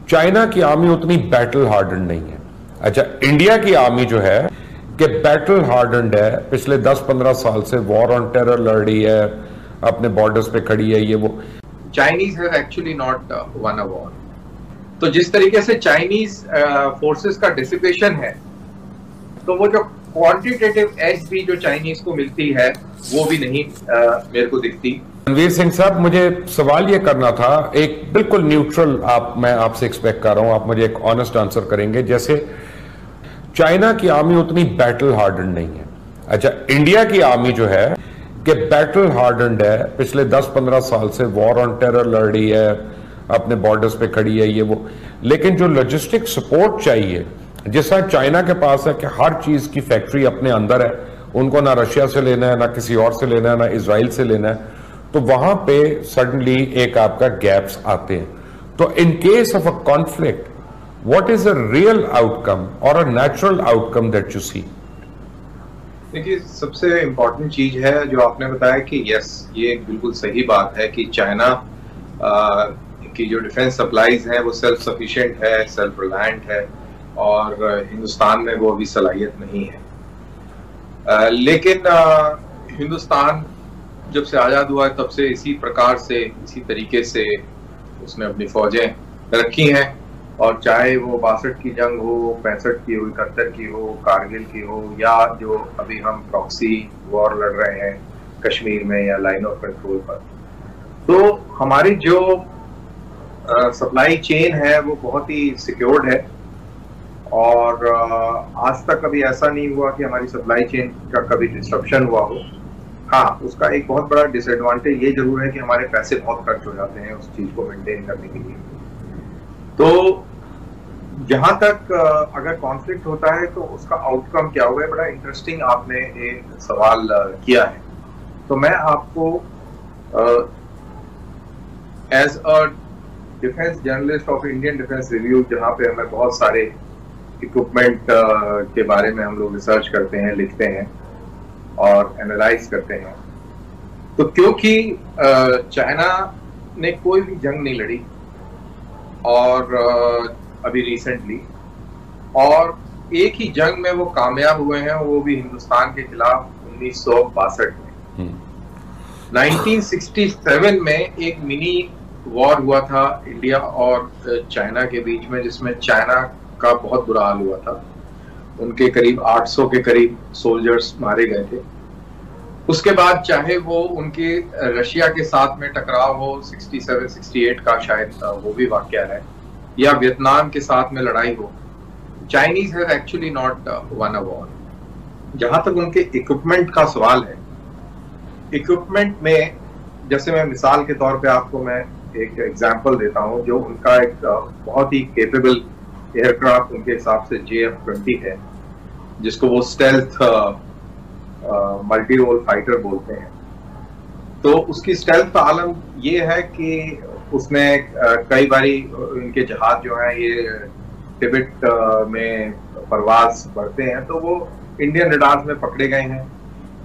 China की army उतनी battle harden नहीं है। अच्छा, इंडिया की आर्मी जो है कि बैटल हार्डन है, पिछले 10-15 साल से वॉर ऑन टेरर लड़ रही है, अपने बॉर्डर्स पे खड़ी है, ये वो। Chinese have actually not one a war. तो जिस तरीके से चाइनीज फोर्सेस का डिसिपेशन है, तो वो जो क्वांटिटेटिव एज भी जो चाइनीज को मिलती है वो भी नहीं मेरे को दिखती। रणवीर सिंह साहब, मुझे सवाल ये करना था, एक बिल्कुल न्यूट्रल मैं आपसे एक्सपेक्ट कर रहा हूं, आप मुझे एक ऑनेस्ट आंसर करेंगे। जैसे चाइना की आर्मी उतनी बैटल हार्डन नहीं है। अच्छा, इंडिया की आर्मी जो है कि बैटल हार्डन है, पिछले 10-15 साल से वॉर ऑन टेरर लड़ रही है, अपने बॉर्डर्स पे खड़ी है, ये वो। लेकिन जो लॉजिस्टिक सपोर्ट चाहिए, जैसा चाइना के पास है कि हर चीज की फैक्ट्री अपने अंदर है, उनको ना रशिया से लेना है, ना किसी और से लेना है, ना इजराइल से लेना है, तो वहां पे सडनली एक आपका गैप्स आते हैं। तो in case of a conflict, what is a real outcome और a natural outcome that you see? देखिए, सबसे इम्पोर्टेंट चीज है जो आपने बताया कि यस, ये बिल्कुल सही बात है कि चाइना की जो डिफेंस सप्लाईज हैं वो सेल्फ सफिशिएंट है, सेल्फ रिलायंट है, और हिंदुस्तान में वो अभी सलाहियत नहीं है। लेकिन हिंदुस्तान जब से आज़ाद हुआ है तब से इसी प्रकार से, इसी तरीके से उसने अपनी फौजें रखी हैं, और चाहे वो 62 की जंग हो, 65 की हो, 71 की हो, कारगिल की हो, या जो अभी हम प्रॉक्सी वॉर लड़ रहे हैं कश्मीर में या लाइन ऑफ कंट्रोल पर। तो हमारी जो सप्लाई चेन है वो बहुत ही सिक्योर्ड है, और आज तक कभी ऐसा नहीं हुआ कि हमारी सप्लाई चेन का कभी डिस्ट्रप्शन हुआ हो। हाँ, उसका एक बहुत बड़ा डिसएडवांटेज ये जरूर है कि हमारे पैसे बहुत खर्च हो जाते हैं उस चीज को मेंटेन करने के लिए। तो जहां तक अगर कॉन्फ्लिक्ट होता है तो उसका आउटकम क्या होगा, बड़ा इंटरेस्टिंग आपने एक सवाल किया है। तो मैं आपको as a defence journalist of Indian Defence Review, जहां पे हमें बहुत सारे इक्विपमेंट के बारे में हम लोग रिसर्च करते हैं, लिखते हैं और एनालाइज करते हैं, तो क्योंकि चाइना ने कोई भी जंग नहीं लड़ी और अभी रिसेंटली, और एक ही जंग में वो कामयाब हुए हैं, वो भी हिंदुस्तान के खिलाफ 1962 में। 1967 में एक मिनी वॉर हुआ था इंडिया और चाइना के बीच में, जिसमें चाइना का बहुत बुरा हाल हुआ था। उनके करीब 800 के करीब सोल्जर्स मारे गए थे। उसके बाद चाहे वो उनके रशिया के साथ में टकराव हो 67-68 का, शायद वो भी वाकया है, या वियतनाम के साथ में लड़ाई हो, Chinese have actually not one a war. जहां तक उनके इक्विपमेंट का सवाल है, इक्विपमेंट में जैसे मैं मिसाल के तौर पे आपको मैं एक एग्जांपल देता हूं, जो उनका एक बहुत ही केपेबल एयरक्राफ्ट उनके हिसाब से JF-20 है, जिसको वो स्टेल्थ मल्टी रोल फाइटर बोलते हैं। तो उसकी स्टेल्थ का आलम ये है कि उसमें कई बारी इनके जहाज जो है ये तिब्बत में परवाज बढ़ते हैं, तो वो इंडियन रडार्स में पकड़े गए हैं।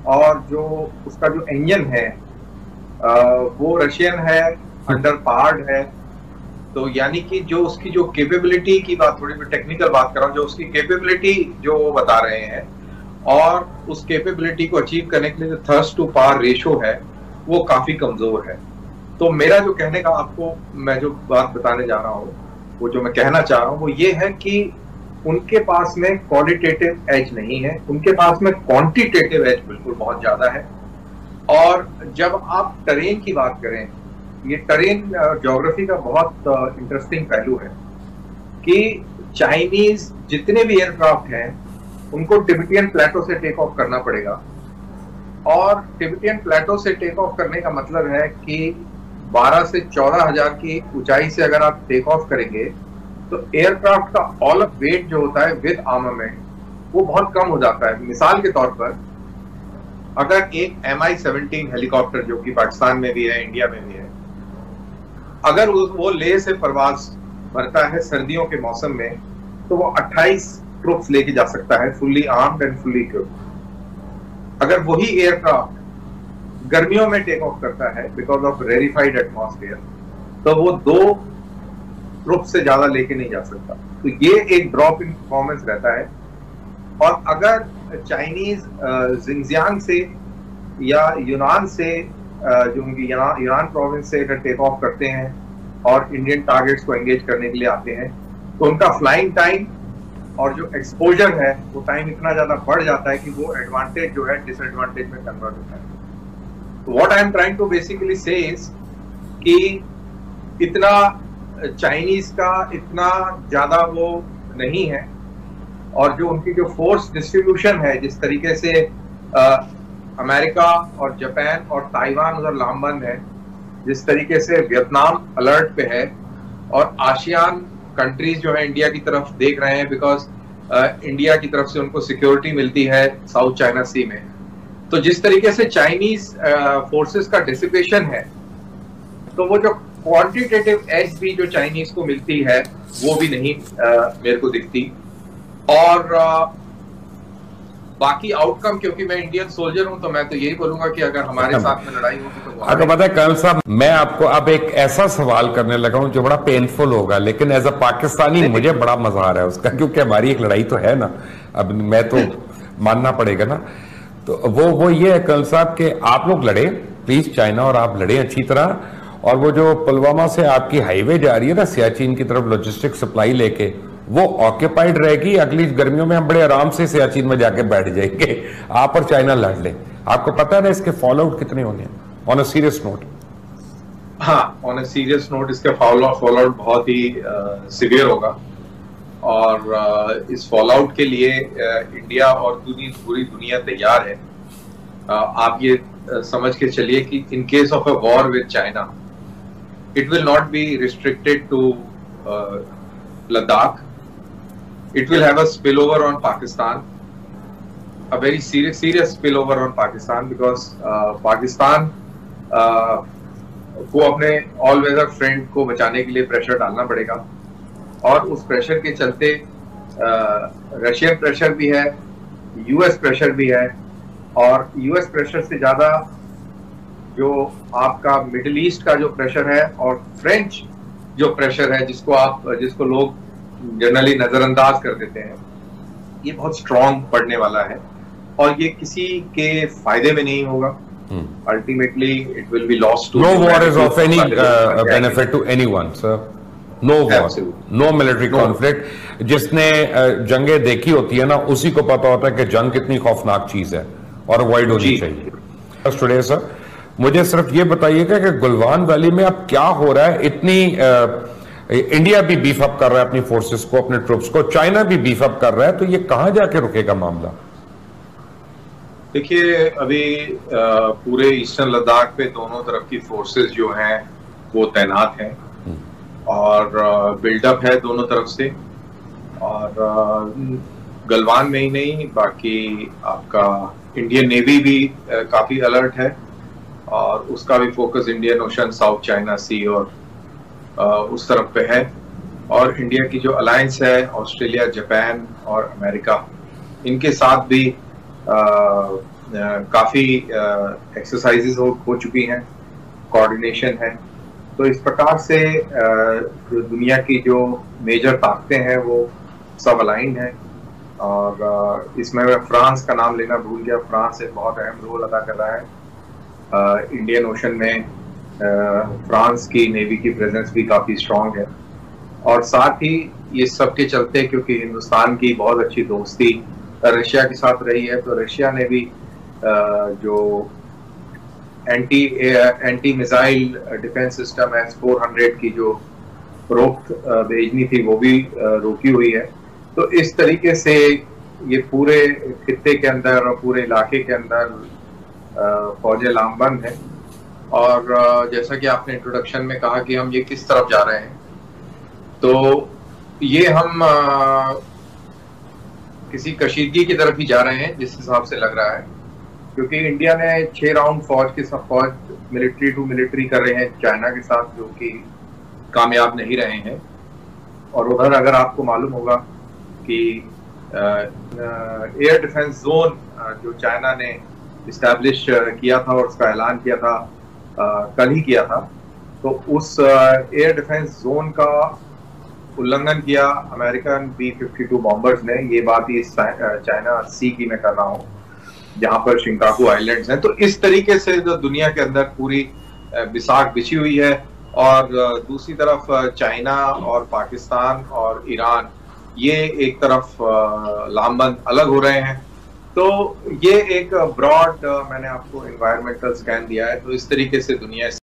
और जो उसका जो इंजन है वो रशियन है, अंडर पावर्ड है। तो यानी कि जो उसकी जो कैपेबिलिटी की बात, थोड़ी मैं टेक्निकल बात कर रहा हूँ, जो उसकी कैपेबिलिटी जो वो बता रहे हैं, और उस कैपेबिलिटी को अचीव करने के लिए जो थर्स्ट टू पावर रेशो है वो काफी कमजोर है। तो मेरा जो कहने का आपको मैं जो बात बताने जा रहा हूँ, वो जो मैं कहना चाह रहा हूँ वो ये है कि उनके पास में क्वालिटेटिव एज नहीं है, उनके पास में क्वांटिटेटिव एज बिल्कुल बहुत ज्यादा है। और जब आप टरेन की बात करें, ये टरेन ज्योग्राफी का बहुत इंटरेस्टिंग पहलू है कि चाइनीज जितने भी एयरक्राफ्ट हैं उनको तिब्बतियन प्लेटो से टेक ऑफ करना पड़ेगा। और तिब्बतियन प्लेटो से टेक ऑफ करने का मतलब है कि 12 से 14 हजार की ऊंचाई से अगर आप टेक ऑफ करेंगे तो एयरक्राफ्ट का ऑल ऑफ वेट जो होता है विद आर्मामेंट वो बहुत कम हो जाता है। मिसाल के तौर पर अगर एक MI-17 हेलीकॉप्टर, जो कि पाकिस्तान में भी है, इंडिया में भी है, अगर वो लेह से परवाज भरता है सर्दियों के मौसम में, तो वो 28 ट्रुप्स लेके जा सकता है, fully armed and fully equipped. अगर वही एयरक्राफ्ट गर्मियों में टेक ऑफ करता है बिकॉज ऑफ रेरिफाइड एटमॉस्फेयर, तो वो 2 ट्रुप से ज्यादा लेके नहीं जा सकता। तो ये एक ड्रॉप इन परफॉर्मेंस रहता है। और अगर चाइनीज जिंगजियांग से या यूनान से जो उनकी यूनान प्रोविंस से अगर टेक ऑफ करते हैं और इंडियन टारगेट्स को एंगेज करने के लिए आते हैं, तो उनका फ्लाइंग टाइम और जो एक्सपोजर है वो टाइम इतना ज्यादा बढ़ जाता है कि वो एडवांटेज जो है डिसएडवांटेज में कन्वर्ट होता है। तो what I am trying to basically say is कि इतना चाइनीज का इतना ज्यादा वो नहीं है, और जो उनकी जो फोर्स डिस्ट्रीब्यूशन है, जिस तरीके से अमेरिका और जापान और ताइवान उधर लामबंद है, जिस तरीके से वियतनाम अलर्ट पे है, और आसियान कंट्रीज जो है इंडिया की तरफ देख रहे हैं, बिकॉज इंडिया की तरफ से उनको सिक्योरिटी मिलती है साउथ चाइना सी में। तो जिस तरीके से चाइनीज फोर्सेस का डिसिपेशन है, तो वो जो क्वांटिटेटिव एज भी जो चाइनीज को मिलती है वो भी नहीं मेरे को दिखती। और बाकी आउटकम, क्योंकि मैं इंडियन सोल्जर हूं, तो मैं तो यही बोलूंगा कि अगर हमारे साथ में लड़ाई होगी तो आपको पता है कर्नल साहब, मैं आपको अब एक ऐसा सवाल करने लगा हूं जो बड़ा पेनफुल होगा, लेकिन एज अ पाकिस्तानी मुझे बड़ा मजा आ रहा है उसका, क्योंकि हमारी एक लड़ाई तो है ना, अब मैं तो मानना पड़ेगा ना। तो वो ये है कर्नल साहब कि आप लोग लड़े प्लीज, चाइना और आप लड़े अच्छी तरह, और वो जो पुलवामा से आपकी हाईवे जा रही है ना सियाचिन की तरफ लॉजिस्टिक सप्लाई लेके, वो ऑक्यूपाइड रहेगी। अगली गर्मियों में हम बड़े आराम से सियाचिन में जाके बैठ जाएंगे, आप और चाइना लड़ लें। आपको पता है ना इसके फॉल आउट कितने होंगे ऑन अ सीरियस नोट? हाँ, ऑन अ सीरियस नोट इसका फॉल आउट बहुत ही सिवियर होगा, और इस फॉल आउट के लिए इंडिया और पूरी दुनिया तैयार है। आप ये समझ के चलिए कि इन case of a war with China, it will not be restricted to Ladakh. It will have a spillover on Pakistan, a very serious spillover on Pakistan, because Pakistan को अपने ऑल वेदर फ्रेंड को बचाने के लिए pressure डालना पड़ेगा, और उस प्रेशर के चलते रशियन प्रेशर भी है, यूएस प्रेशर भी है, और यूएस प्रेशर से ज्यादा जो आपका मिडिल ईस्ट का जो प्रेशर है और फ्रेंच जो प्रेशर है, जिसको लोग जनरली नजरअंदाज कर देते हैं, ये बहुत स्ट्रॉन्ग पड़ने वाला है, और ये किसी के फायदे में नहीं होगा। Ultimately it will be lost too no war is of any benefit to anyone sir, no war, no military conflict. जिसने जंगें देखी होती है ना, उसी को पता होता है कि जंग कितनी खौफनाक चीज है और अवॉइड होनी चाहिए। टुडे सर मुझे सिर्फ ये बताइएगा कि गलवान वैली में अब क्या हो रहा है? इतनी इंडिया भी बीफ अप कर रहा है अपनी फोर्सेस को, अपने ट्रूप्स को, चाइना भी बीफ अप कर रहा है, तो ये कहां जाके रुकेगा मामला? देखिए, अभी पूरे ईस्टर्न लद्दाख पे दोनों तरफ की फोर्सेस जो हैं वो तैनात हैं, और बिल्डअप है दोनों तरफ से, और गलवान में ही नहीं, बाकी आपका इंडियन नेवी भी काफी अलर्ट है, और उसका भी focus Indian Ocean, South China Sea और उस तरफ पे है। और इंडिया की जो अलायंस है ऑस्ट्रेलिया, जापान और अमेरिका, इनके साथ भी काफी एक्सरसाइजेज हो चुकी हैं, कोऑर्डिनेशन है। तो इस प्रकार से जो दुनिया की जो मेजर ताकतें हैं वो सब अलाइंड हैं, और इसमें मैं फ्रांस का नाम लेना भूल गया। फ्रांस एक बहुत अहम रोल अदा कर रहा है इंडियन ओशन में। फ्रांस की नेवी की प्रेजेंस भी काफी स्ट्रांग है, और साथ ही ये सब के चलते, क्योंकि हिंदुस्तान की बहुत अच्छी दोस्ती रशिया के साथ रही है, तो रशिया ने भी जो anti missile defence system S-400 की जो रोक भेजनी थी वो भी रोकी हुई है। तो इस तरीके से ये पूरे खित्ते के अंदर और पूरे इलाके के अंदर फौजें लामबंद हैं, और जैसा कि आपने इंट्रोडक्शन में कहा कि हम ये किस तरफ जा रहे हैं, तो ये हम किसी कशीदगी की तरफ ही जा रहे हैं जिस हिसाब से लग रहा है, क्योंकि इंडिया ने 6 राउंड फौज मिलिट्री टू मिलिट्री कर रहे हैं चाइना के साथ, जो कि कामयाब नहीं रहे हैं। और उधर अगर आपको मालूम होगा कि एयर डिफेंस जोन जो चाइना ने इस्टेब्लिश किया था और उसका ऐलान किया था, कल ही किया था, तो उस एयर डिफेंस जोन का उल्लंघन किया अमेरिकन B-52 बॉम्बर्स ने। ये बात इस चाइना सी की मैं कर रहा हूँ, जहां पर शिंकाकू आइलैंड्स हैं। तो इस तरीके से जो दुनिया के अंदर पूरी बिसाक बिछी हुई है, और दूसरी तरफ चाइना और पाकिस्तान और ईरान ये एक तरफ लामबंद अलग हो रहे हैं। तो ये एक ब्रॉड मैंने आपको एनवायरमेंटल स्कैन दिया है। तो इस तरीके से दुनिया